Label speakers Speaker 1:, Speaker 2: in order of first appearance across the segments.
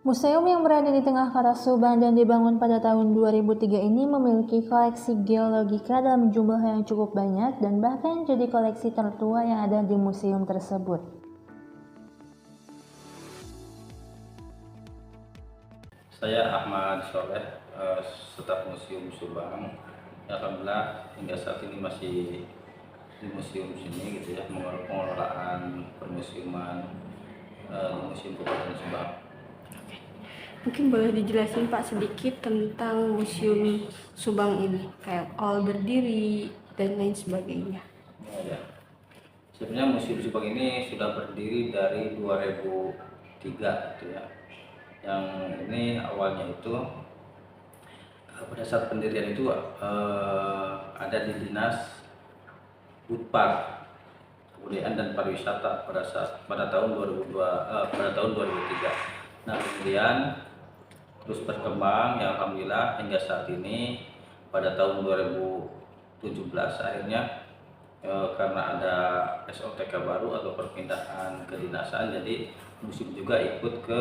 Speaker 1: Museum yang berada di tengah kota Subang dan dibangun pada tahun 2003 ini memiliki koleksi geologika dalam jumlah yang cukup banyak dan bahkan jadi koleksi tertua yang ada di museum tersebut.
Speaker 2: Saya Ahmad Soleh, staf Museum Subang. Alhamdulillah hingga saat ini masih di museum sini gitu ya, pengelolaan permuseuman di Museum Kabupaten Subang.
Speaker 3: Mungkin boleh dijelasin Pak sedikit tentang Museum Subang ini, kayak awal berdiri dan lain sebagainya.
Speaker 2: Ya. Sebenarnya Museum Subang ini sudah berdiri dari 2003 gitu ya. Yang ini awalnya itu pada saat pendirian itu ada di Dinas Budpar Kebudayaan dan Pariwisata pada tahun 2003. Nah, kemudian terus berkembang ya, alhamdulillah hingga saat ini pada tahun 2017 akhirnya karena ada SOTK baru atau perpindahan kedinasan, jadi museum juga ikut ke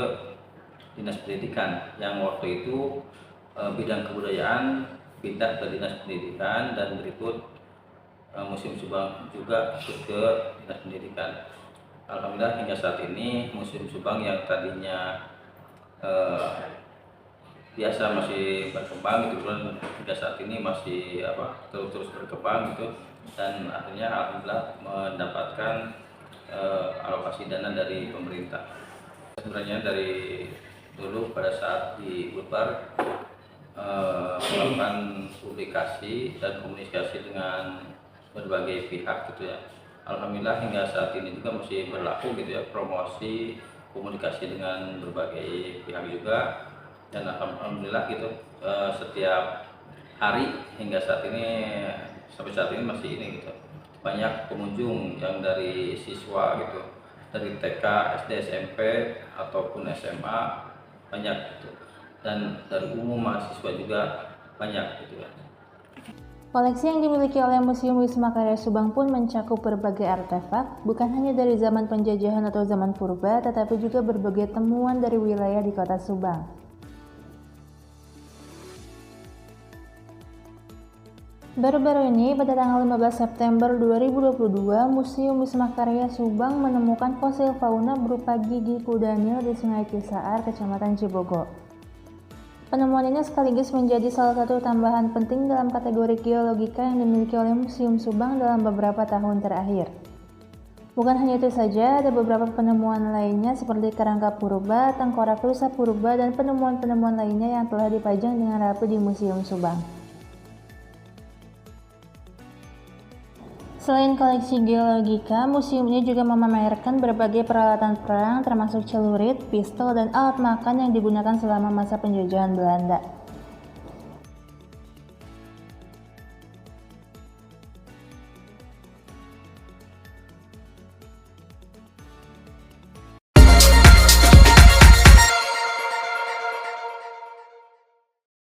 Speaker 2: Dinas Pendidikan yang waktu itu bidang kebudayaan pindah ke Dinas Pendidikan dan berikut Museum Subang juga ikut ke Dinas Pendidikan. Alhamdulillah hingga saat ini Museum Subang yang tadinya biasa masih berkembang gitu kan, hingga saat ini masih terus berkembang gitu, dan akhirnya alhamdulillah mendapatkan alokasi dana dari pemerintah. Sebenarnya dari dulu pada saat di Budpar melakukan publikasi dan komunikasi dengan berbagai pihak gitu ya. Alhamdulillah hingga saat ini juga masih berlaku gitu ya, promosi komunikasi dengan berbagai pihak juga, dan alhamdulillah gitu setiap hari hingga saat ini sampai saat ini masih ini gitu, banyak pengunjung yang dari siswa gitu, dari TK, SD, SMP ataupun SMA banyak gitu, dan dari umum mahasiswa juga banyak gitu ya.
Speaker 1: Koleksi yang dimiliki oleh Museum Wisma Karya Subang pun mencakup berbagai artefak, bukan hanya dari zaman penjajahan atau zaman purba, tetapi juga berbagai temuan dari wilayah di kota Subang. Baru-baru ini, pada tanggal 15 September 2022, Museum Wisma Karya Subang menemukan fosil fauna berupa gigi kudanil di Sungai Cisaar, Kecamatan Cibogo. Penemuan ini sekaligus menjadi salah satu tambahan penting dalam kategori geologika yang dimiliki oleh Museum Subang dalam beberapa tahun terakhir. Bukan hanya itu saja, ada beberapa penemuan lainnya seperti kerangka purba, tengkorak rusa purba, dan penemuan-penemuan lainnya yang telah dipajang dengan rapi di Museum Subang. Selain koleksi geologika, museum ini juga memamerkan berbagai peralatan perang termasuk celurit, pistol, dan alat makan yang digunakan selama masa penjajahan Belanda.